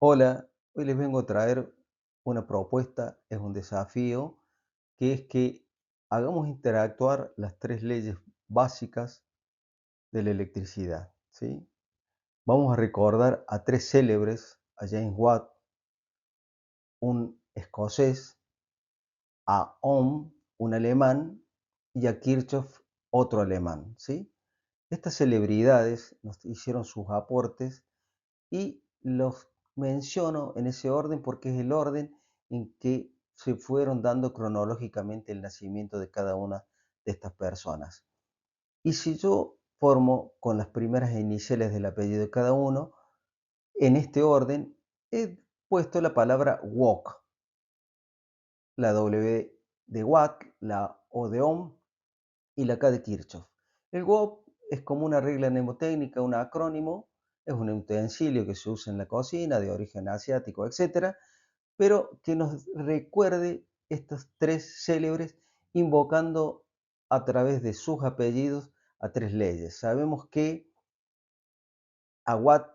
Hola, hoy les vengo a traer una propuesta, es un desafío, que es que hagamos interactuar las tres leyes básicas de la electricidad, ¿sí? Vamos a recordar a tres célebres, a James Watt, un escocés, a Ohm, un alemán, y a Kirchhoff, otro alemán, ¿sí? Estas celebridades nos hicieron sus aportes y los menciono en ese orden porque es el orden en que se fueron dando cronológicamente el nacimiento de cada una de estas personas. Y si yo formo con las primeras iniciales del apellido de cada uno, en este orden he puesto la palabra walk, la W de Watt, la O de Ohm y la K de Kirchhoff. El WOP es como una regla mnemotécnica, un acrónimo, es un utensilio que se usa en la cocina de origen asiático, etcétera, pero que nos recuerde estos tres célebres invocando a través de sus apellidos a tres leyes. Sabemos que a Watt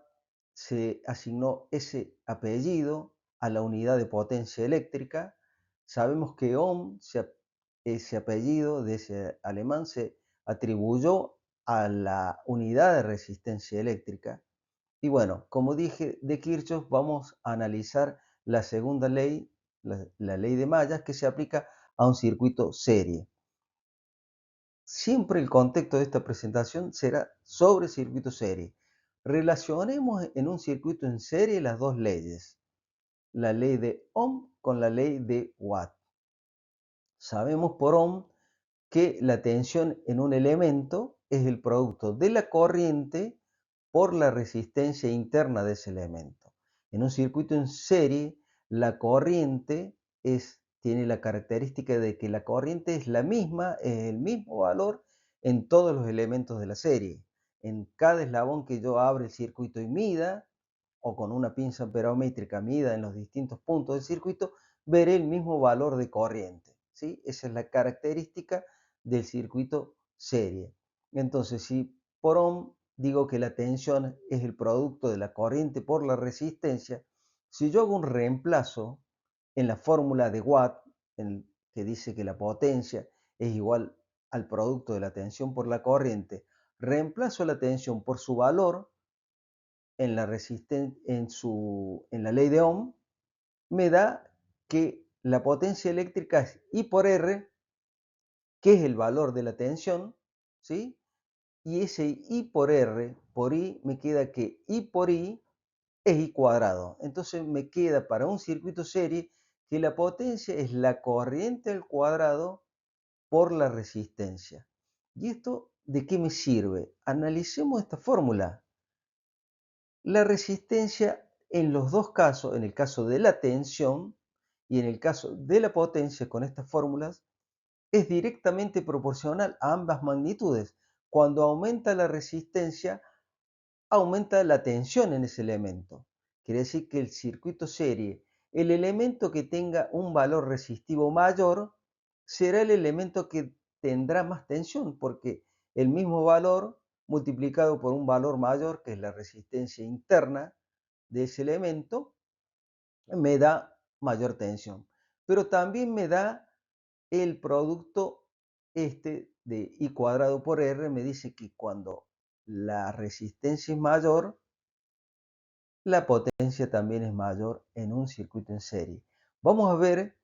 se asignó ese apellido a la unidad de potencia eléctrica. Sabemos que Ohm, ese apellido de ese alemán, se atribuyó a la unidad de resistencia eléctrica. Y bueno, como dije de Kirchhoff, vamos a analizar la segunda ley, la ley de mallas, que se aplica a un circuito serie. Siempre el contexto de esta presentación será sobre circuito serie. Relacionemos en un circuito en serie las dos leyes, la ley de Ohm con la ley de Watt. Sabemos por Ohm que la tensión en un elemento es el producto de la corriente por la resistencia interna de ese elemento. En un circuito en serie, la corriente tiene la característica de que la corriente es la misma, es el mismo valor en todos los elementos de la serie. En cada eslabón que yo abra el circuito y mida, o con una pinza amperométrica mida en los distintos puntos del circuito, veré el mismo valor de corriente, ¿sí? Esa es la característica del circuito serie. Entonces, si por ohm digo que la tensión es el producto de la corriente por la resistencia, si yo hago un reemplazo en la fórmula de Watt, que dice que la potencia es igual al producto de la tensión por la corriente, reemplazo la tensión por su valor en la, en la ley de Ohm, me da que la potencia eléctrica es I por R, que es el valor de la tensión, ¿sí? Y ese I por R por I me queda que I por I es I cuadrado. Entonces me queda para un circuito serie que la potencia es la corriente al cuadrado por la resistencia. ¿Y esto de qué me sirve? Analicemos esta fórmula. La resistencia en los dos casos, en el caso de la tensión y en el caso de la potencia con estas fórmulas, es directamente proporcional a ambas magnitudes. Cuando aumenta la resistencia, aumenta la tensión en ese elemento. Quiere decir que el circuito serie, el elemento que tenga un valor resistivo mayor, será el elemento que tendrá más tensión, porque el mismo valor multiplicado por un valor mayor, que es la resistencia interna de ese elemento, me da mayor tensión. Pero también me da el producto este de I cuadrado por R, me dice que cuando la resistencia es mayor, la potencia también es mayor en un circuito en serie. Vamos a ver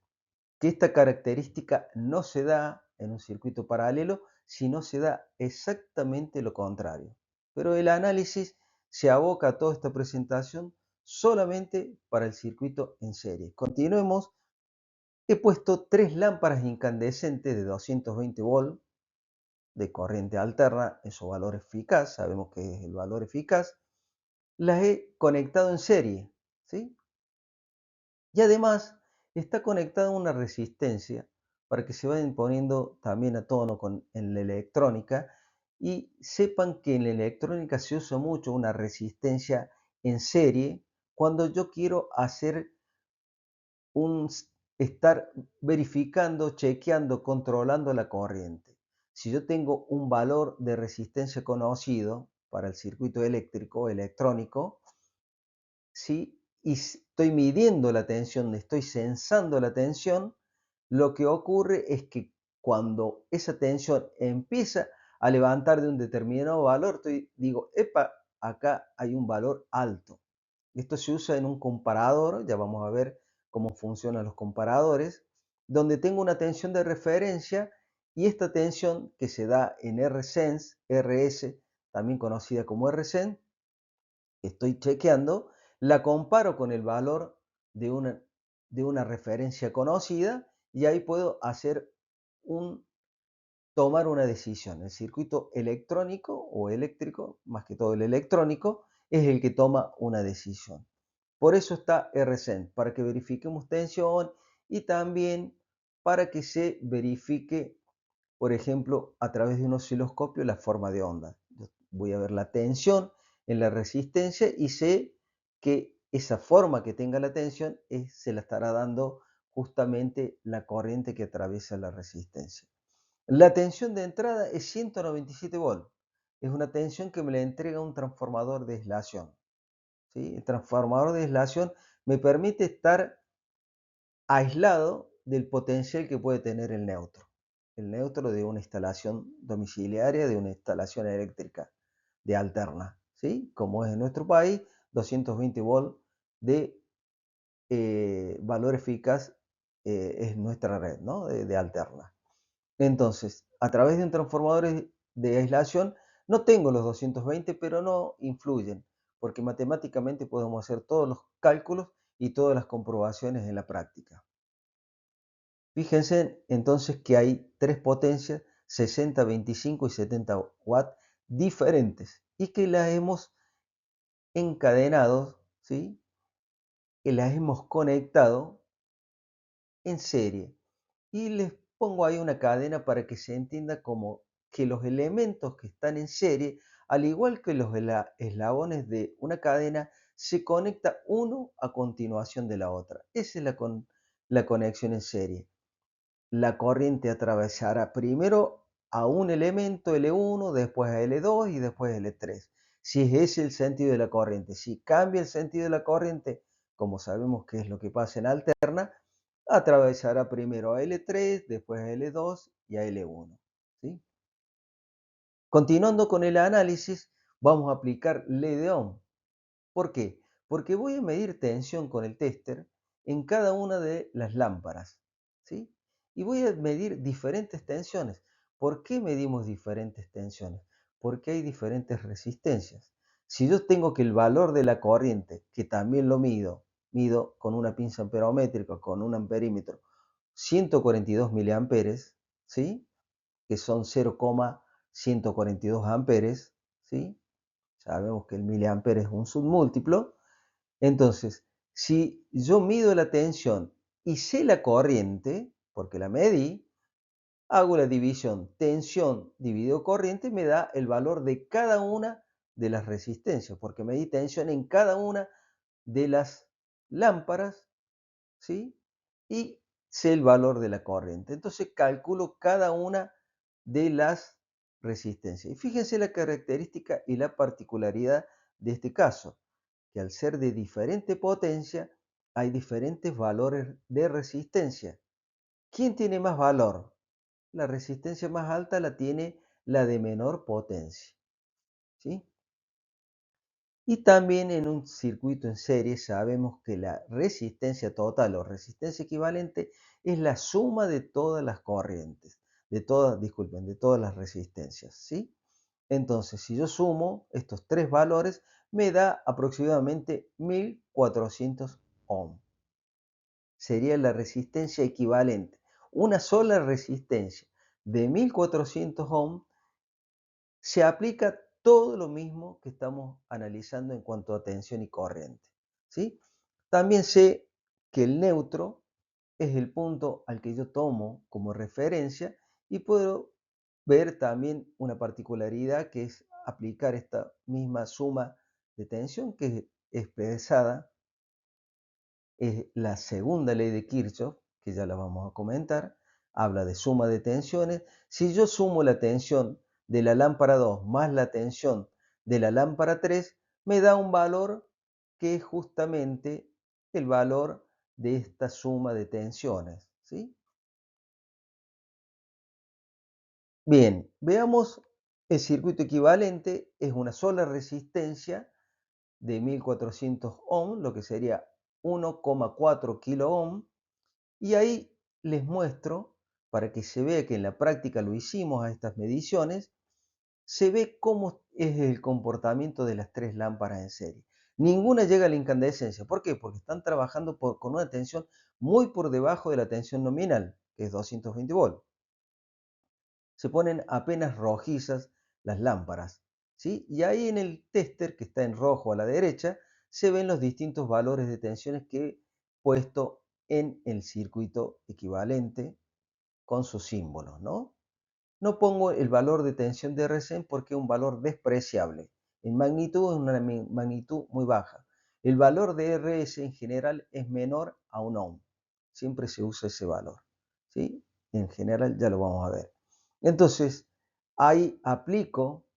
que esta característica no se da en un circuito paralelo, sino se da exactamente lo contrario. Pero el análisis se aboca a toda esta presentación solamente para el circuito en serie. Continuemos. He puesto tres lámparas incandescentes de 220 volt de corriente alterna en su valor eficaz, sabemos que es el valor eficaz, las he conectado en serie, ¿sí? Y además está conectada a una resistencia para que se vayan poniendo también a tono en la electrónica y sepan que en la electrónica se usa mucho una resistencia en serie cuando yo quiero hacer un estar verificando, chequeando, controlando la corriente. Si yo tengo un valor de resistencia conocido para el circuito eléctrico, electrónico, ¿sí? y estoy midiendo la tensión, estoy sensando la tensión, lo que ocurre es que cuando esa tensión empieza a levantar de un determinado valor, digo, epa, acá hay un valor alto. Esto se usa en un comparador, ya vamos a ver cómo funcionan los comparadores, donde tengo una tensión de referencia y esta tensión que se da en RSense, RS, también conocida como RSense, estoy chequeando, la comparo con el valor de una referencia conocida y ahí puedo tomar una decisión. El circuito electrónico o eléctrico, más que todo el electrónico, es el que toma una decisión. Por eso está RSENT, para que verifiquemos tensión y también para que se verifique, por ejemplo, a través de un osciloscopio la forma de onda. Yo voy a ver la tensión en la resistencia y sé que esa forma que tenga la tensión se la estará dando justamente la corriente que atraviesa la resistencia. La tensión de entrada es 197 volts. Es una tensión que me la entrega un transformador de aislación, ¿sí? El transformador de aislación me permite estar aislado del potencial que puede tener el neutro. El neutro de una instalación domiciliaria, de una instalación eléctrica de alterna, ¿sí? Como es en nuestro país, 220 volts de valor eficaz es nuestra red, ¿no? De alterna. Entonces, a través de un transformador de aislación, no tengo los 220, pero no influyen, porque matemáticamente podemos hacer todos los cálculos y todas las comprobaciones en la práctica. Fíjense entonces que hay tres potencias, 60, 25 y 70 watts diferentes y que las hemos encadenado, ¿sí? Que las hemos conectado en serie. Y les pongo ahí una cadena para que se entienda como que los elementos que están en serie, al igual que los eslabones de una cadena, se conecta uno a continuación de la otra. Esa es la conexión en serie. La corriente atravesará primero a un elemento L1, después a L2 y después a L3. Si es ese el sentido de la corriente. Si cambia el sentido de la corriente, como sabemos que es lo que pasa en alterna, atravesará primero a L3, después a L2 y a L1. ¿Sí? Continuando con el análisis, vamos a aplicar ley de Ohm. ¿Por qué? Porque voy a medir tensión con el tester en cada una de las lámparas, ¿sí? Y voy a medir diferentes tensiones. ¿Por qué medimos diferentes tensiones? Porque hay diferentes resistencias. Si yo tengo que el valor de la corriente, que también lo mido con una pinza amperométrica, con un amperímetro, 142 miliamperes, ¿sí? Que son 0,142 amperes, ¿sí? Sabemos que el miliampere es un submúltiplo. Entonces, si yo mido la tensión y sé la corriente, porque la medí, hago la división tensión dividido corriente, me da el valor de cada una de las resistencias, porque medí tensión en cada una de las lámparas, ¿sí? Y sé el valor de la corriente. Entonces calculo cada una de las resistencias. Y fíjense la característica y la particularidad de este caso, que al ser de diferente potencia, hay diferentes valores de resistencia. ¿Quién tiene más valor? La resistencia más alta la tiene la de menor potencia, ¿sí? Y también en un circuito en serie sabemos que la resistencia total o resistencia equivalente es la suma de todas las corrientes, disculpen, de todas las resistencias, ¿sí? Entonces, si yo sumo estos tres valores, me da aproximadamente 1400 ohm. Sería la resistencia equivalente. Una sola resistencia de 1400 ohm se aplica todo lo mismo que estamos analizando en cuanto a tensión y corriente, ¿sí? También sé que el neutro es el punto al que yo tomo como referencia y puedo ver también una particularidad que es aplicar esta misma suma de tensión que es expresada, es la segunda ley de Kirchhoff, que ya la vamos a comentar, habla de suma de tensiones. Si yo sumo la tensión de la lámpara 2 más la tensión de la lámpara 3, me da un valor que es justamente el valor de esta suma de tensiones, ¿sí? Bien, veamos el circuito equivalente, es una sola resistencia de 1400 ohm, lo que sería 1,4 kilo ohm, y ahí les muestro, para que se vea que en la práctica lo hicimos a estas mediciones, se ve cómo es el comportamiento de las tres lámparas en serie. Ninguna llega a la incandescencia. ¿Por qué? Porque están trabajando con una tensión muy por debajo de la tensión nominal, que es 220 volts. Se ponen apenas rojizas las lámparas, ¿sí? Y ahí en el tester, que está en rojo a la derecha, se ven los distintos valores de tensiones que he puesto en el circuito equivalente con sus símbolos, ¿no? No pongo el valor de tensión de RSEN porque es un valor despreciable. En magnitud es una magnitud muy baja. El valor de RS en general es menor a un ohm. Siempre se usa ese valor, ¿sí? En general ya lo vamos a ver. Entonces, ahí aplico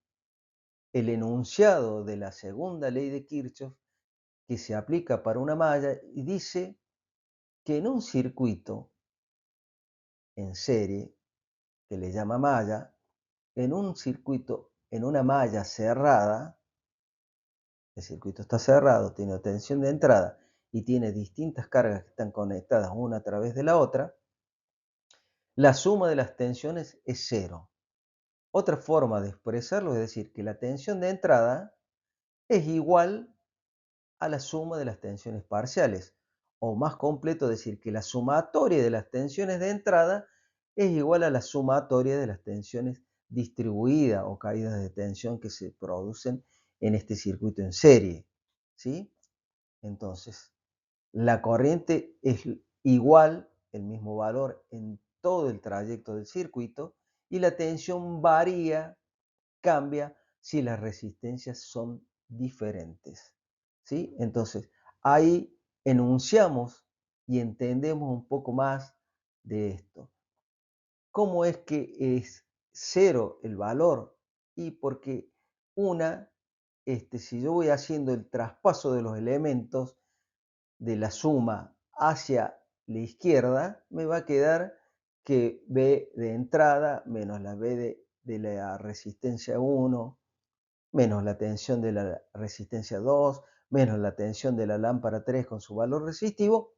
el enunciado de la segunda ley de Kirchhoff que se aplica para una malla y dice que en un circuito en serie, que le llama malla, en un circuito, en una malla cerrada, el circuito está cerrado, tiene tensión de entrada y tiene distintas cargas que están conectadas una a través de la otra, la suma de las tensiones es cero. Otra forma de expresarlo es decir que la tensión de entrada es igual a la suma de las tensiones parciales, o más completo decir que la sumatoria de las tensiones de entrada es igual a la sumatoria de las tensiones distribuidas o caídas de tensión que se producen en este circuito en serie, ¿sí? Entonces, la corriente es igual, el mismo valor en todo el trayecto del circuito, y la tensión varía, cambia si las resistencias son diferentes, ¿sí? Entonces, ahí enunciamos y entendemos un poco más de esto. ¿Cómo es que es cero el valor? Y porque si yo voy haciendo el traspaso de los elementos de la suma hacia la izquierda, me va a quedar que B de entrada menos la B de la resistencia 1 menos la tensión de la resistencia 2 menos la tensión de la lámpara 3 con su valor resistivo,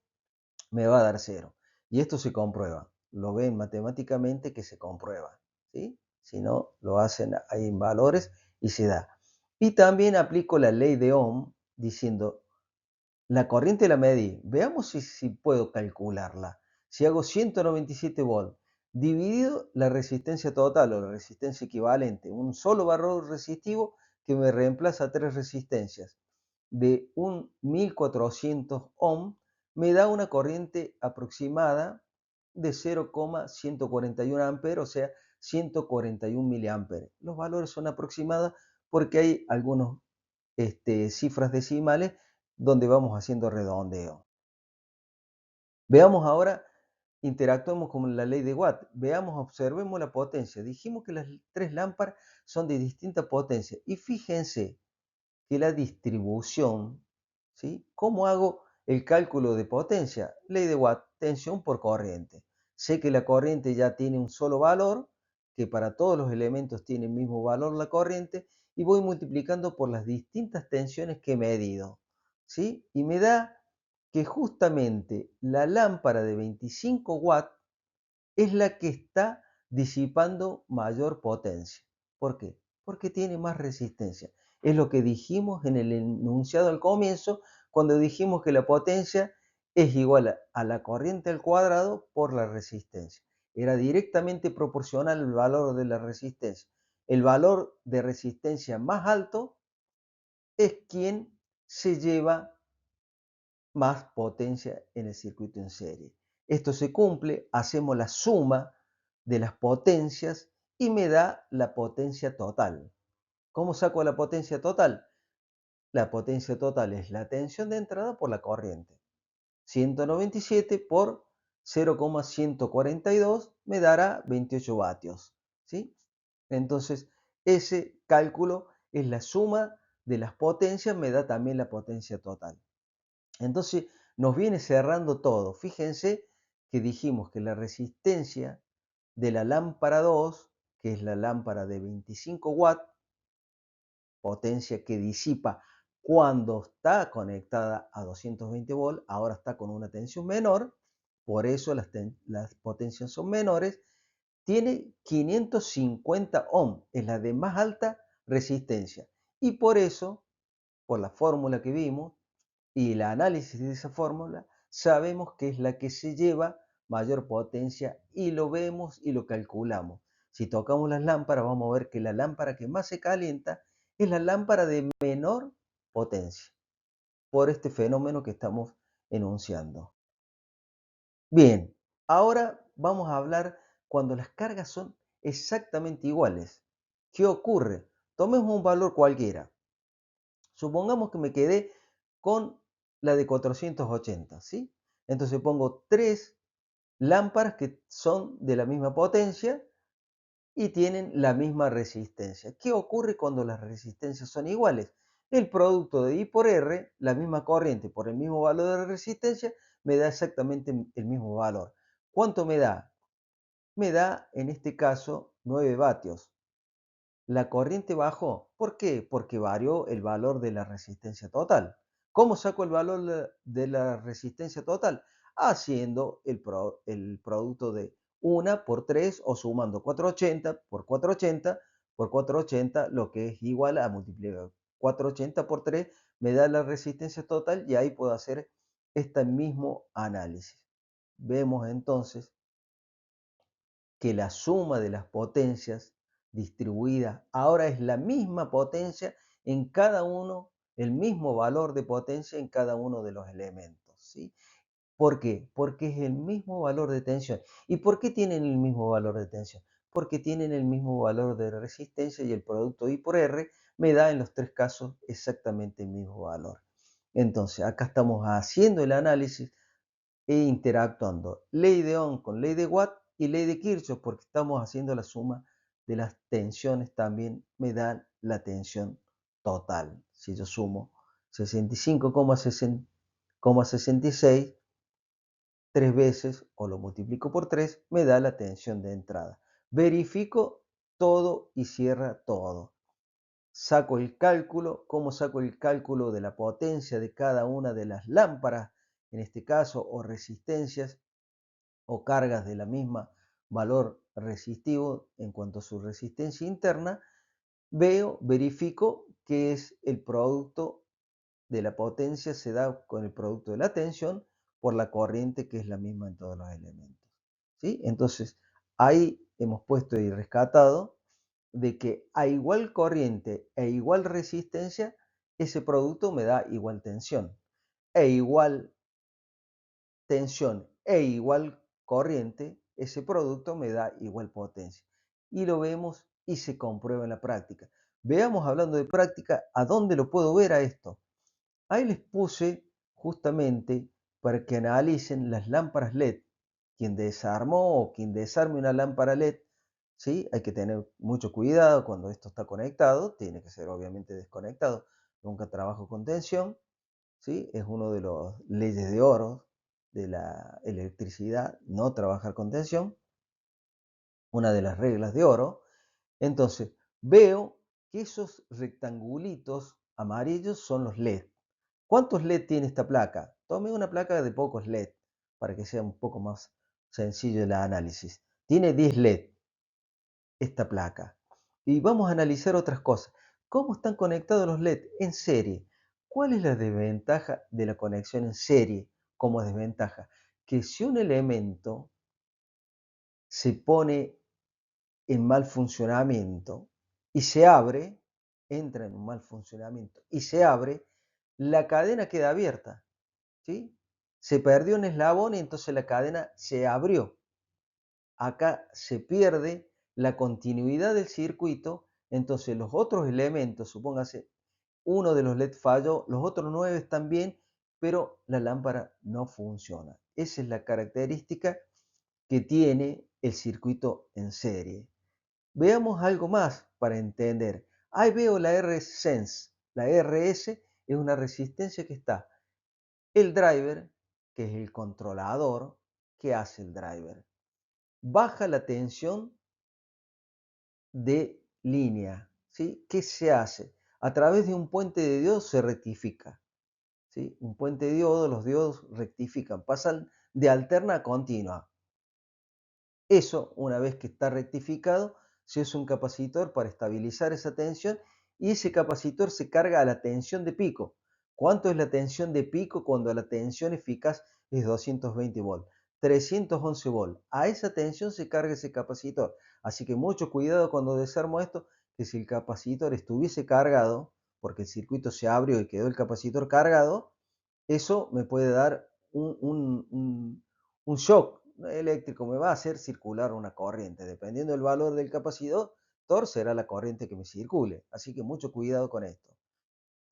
me va a dar 0. Y esto se comprueba. Lo ven matemáticamente que se comprueba, ¿sí? Si no, lo hacen ahí en valores y se da. Y también aplico la ley de Ohm diciendo, la corriente la medí. Veamos si puedo calcularla. Si hago 197 volts, dividido la resistencia total o la resistencia equivalente, un solo valor resistivo que me reemplaza tres resistencias de un 1400 ohm, me da una corriente aproximada de 0,141 amperes, o sea, 141 miliamperes. Los valores son aproximados porque hay algunas cifras decimales donde vamos haciendo redondeo. Veamos ahora, interactuemos con la ley de Watt. Veamos, observemos la potencia. Dijimos que las tres lámparas son de distinta potencia. Y fíjense que la distribución, ¿sí? ¿Cómo hago el cálculo de potencia? Ley de Watt, tensión por corriente. Sé que la corriente ya tiene un solo valor, que para todos los elementos tiene el mismo valor la corriente, y voy multiplicando por las distintas tensiones que he medido, ¿sí? Y me da que justamente la lámpara de 25 watts es la que está disipando mayor potencia. ¿Por qué? Porque tiene más resistencia. Es lo que dijimos en el enunciado al comienzo, cuando dijimos que la potencia es igual a la corriente al cuadrado por la resistencia. Era directamente proporcional al valor de la resistencia. El valor de resistencia más alto es quien se lleva más potencia en el circuito en serie. Esto se cumple, hacemos la suma de las potencias y me da la potencia total. ¿Cómo saco la potencia total? La potencia total es la tensión de entrada por la corriente. 197 por 0,142 me dará 28 vatios, ¿sí? Entonces, ese cálculo es la suma de las potencias, me da también la potencia total. Entonces, nos viene cerrando todo. Fíjense que dijimos que la resistencia de la lámpara 2, que es la lámpara de 25 watts, potencia que disipa cuando está conectada a 220 volts, ahora está con una tensión menor, por eso las potencias son menores, tiene 550 ohms, es la de más alta resistencia. Y por eso, por la fórmula que vimos y el análisis de esa fórmula, sabemos que es la que se lleva mayor potencia y lo vemos y lo calculamos. Si tocamos las lámparas, vamos a ver que la lámpara que más se calienta es la lámpara de menor potencia, por este fenómeno que estamos enunciando. Bien, ahora vamos a hablar cuando las cargas son exactamente iguales. ¿Qué ocurre? Tomemos un valor cualquiera. Supongamos que me quedé con la de 480, ¿sí? Entonces pongo tres lámparas que son de la misma potencia y tienen la misma resistencia. ¿Qué ocurre cuando las resistencias son iguales? El producto de I por R, la misma corriente por el mismo valor de resistencia, me da exactamente el mismo valor. ¿Cuánto me da? Me da, en este caso, 9 vatios. La corriente bajó. ¿Por qué? Porque varió el valor de la resistencia total. ¿Cómo saco el valor de la resistencia total? Haciendo el producto de 1 por 3 o sumando 480 por 480 por 480, lo que es igual a multiplicar 480 por 3, me da la resistencia total y ahí puedo hacer este mismo análisis. Vemos entonces que la suma de las potencias distribuidas ahora es la misma potencia en cada uno, el mismo valor de potencia en cada uno de los elementos, ¿sí? ¿Por qué? Porque es el mismo valor de tensión. ¿Y por qué tienen el mismo valor de tensión? Porque tienen el mismo valor de resistencia y el producto I por R me da en los tres casos exactamente el mismo valor. Entonces, acá estamos haciendo el análisis e interactuando ley de Ohm con ley de Watt y ley de Kirchhoff, porque estamos haciendo la suma de las tensiones, también me dan la tensión total. Si yo sumo 65,66 tres veces o lo multiplico por 3, me da la tensión de entrada. Verifico todo y cierra todo. Saco el cálculo, ¿cómo saco el cálculo de la potencia de cada una de las lámparas, en este caso, o resistencias o cargas de la misma valor resistivo en cuanto a su resistencia interna? Verifico que es el producto de la potencia se da con el producto de la tensión por la corriente que es la misma en todos los elementos, ¿sí? Entonces, ahí hemos puesto y rescatado de que a igual corriente e igual resistencia, ese producto me da igual tensión. E igual tensión e igual corriente, ese producto me da igual potencia. Y lo vemos y se comprueba en la práctica. Veamos, hablando de práctica, ¿a dónde lo puedo ver a esto? Ahí les puse justamente para que analicen las lámparas LED. Quien desarmó o quien desarme una lámpara LED, ¿sí? Hay que tener mucho cuidado cuando esto está conectado, tiene que ser obviamente desconectado. Nunca trabajo con tensión, ¿sí? Es uno de los leyes de oro de la electricidad, no trabajar con tensión, una de las reglas de oro. Entonces, veo que esos rectangulitos amarillos son los LED. ¿Cuántos LED tiene esta placa? Tome una placa de pocos LED para que sea un poco más sencillo el análisis. Tiene 10 LED esta placa. Y vamos a analizar otras cosas. ¿Cómo están conectados los LED en serie? ¿Cuál es la desventaja de la conexión en serie como desventaja? Que si un elemento se pone en mal funcionamiento y se abre, entra en un mal funcionamiento y se abre, la cadena queda abierta, ¿sí? Se perdió un eslabón y entonces la cadena se abrió. Acá se pierde la continuidad del circuito, entonces los otros elementos, supóngase, uno de los LED falló, los otros 9 están bien, pero la lámpara no funciona. Esa es la característica que tiene el circuito en serie. Veamos algo más para entender. Ahí veo la RS Sense. La RS es una resistencia que está el driver, que es el controlador, ¿qué hace el driver? Baja la tensión de línea, ¿sí? ¿Qué se hace? A través de un puente de diodos se rectifica, ¿sí? Un puente de diodos, los diodos rectifican, pasan de alterna a continua. Eso, una vez que está rectificado, se usa un capacitor para estabilizar esa tensión y ese capacitor se carga a la tensión de pico. ¿Cuánto es la tensión de pico cuando la tensión eficaz es 220 volts? 311 volts. A esa tensión se carga ese capacitor. Así que mucho cuidado cuando desarmo esto, que si el capacitor estuviese cargado, porque el circuito se abrió y quedó el capacitor cargado, eso me puede dar un shock eléctrico, me va a hacer circular una corriente. Dependiendo del valor del capacitor, será la corriente que me circule. Así que mucho cuidado con esto,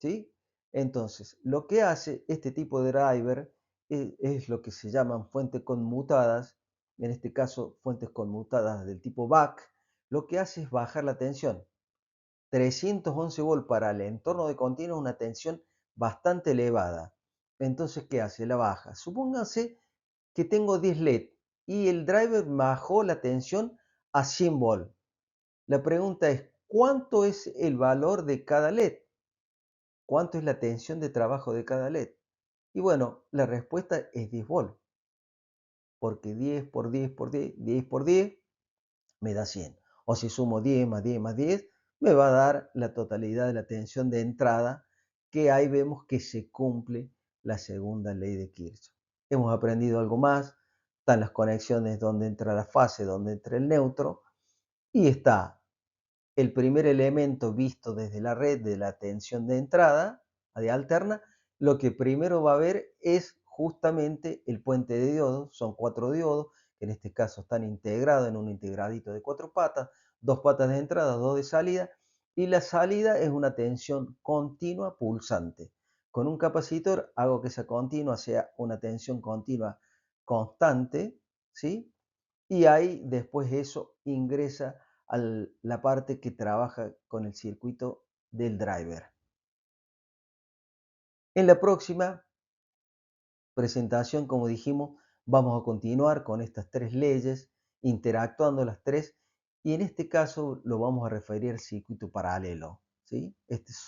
¿sí? Entonces, lo que hace este tipo de driver es lo que se llaman fuentes conmutadas, en este caso fuentes conmutadas del tipo BAC, lo que hace es bajar la tensión. 311 volts para el entorno de continuo es una tensión bastante elevada. Entonces, ¿qué hace? La baja. Supóngase que tengo 10 LED y el driver bajó la tensión a 100 volts. La pregunta es, ¿cuánto es el valor de cada LED? ¿Cuánto es la tensión de trabajo de cada LED? Y bueno, la respuesta es 10 volts, porque 10 por 10 por 10, 10 por 10 me da 100. O si sumo 10 más 10 más 10, me va a dar la totalidad de la tensión de entrada, que ahí vemos que se cumple la segunda ley de Kirchhoff. Hemos aprendido algo más, están las conexiones donde entra la fase, donde entra el neutro, y está el primer elemento visto desde la red de la tensión de entrada, de alterna. Lo que primero va a ver es justamente el puente de diodos, son 4 diodos, que en este caso están integrados en un integradito de 4 patas, 2 patas de entrada, 2 de salida, y la salida es una tensión continua pulsante. Con un capacitor hago que esa continua sea una tensión continua constante, ¿sí? Y ahí después eso ingresa a la parte que trabaja con el circuito del driver. En la próxima presentación, como dijimos, vamos a continuar con estas tres leyes, interactuando las tres, y en este caso lo vamos a referir al circuito paralelo, ¿sí? Este es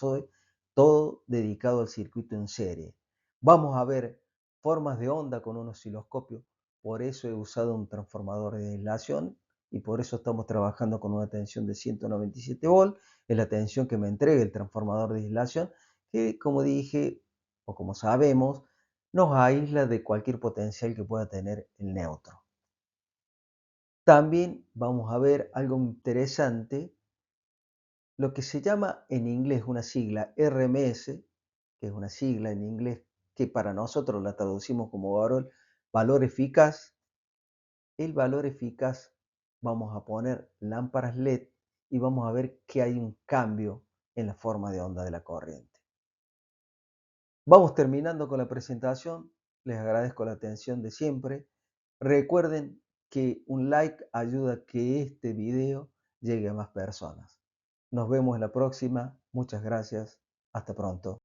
todo dedicado al circuito en serie. Vamos a ver formas de onda con un osciloscopio, por eso he usado un transformador de aislación y por eso estamos trabajando con una tensión de 197 volts, es la tensión que me entrega el transformador de aislación, que como dije, o como sabemos, nos aísla de cualquier potencial que pueda tener el neutro. También vamos a ver algo interesante, lo que se llama en inglés una sigla RMS, que es una sigla en inglés que para nosotros la traducimos como valor eficaz. El valor eficaz, vamos a poner lámparas LED y vamos a ver que hay un cambio en la forma de onda de la corriente. Vamos terminando con la presentación. Les agradezco la atención de siempre. Recuerden que un like ayuda a que este video llegue a más personas. Nos vemos en la próxima. Muchas gracias. Hasta pronto.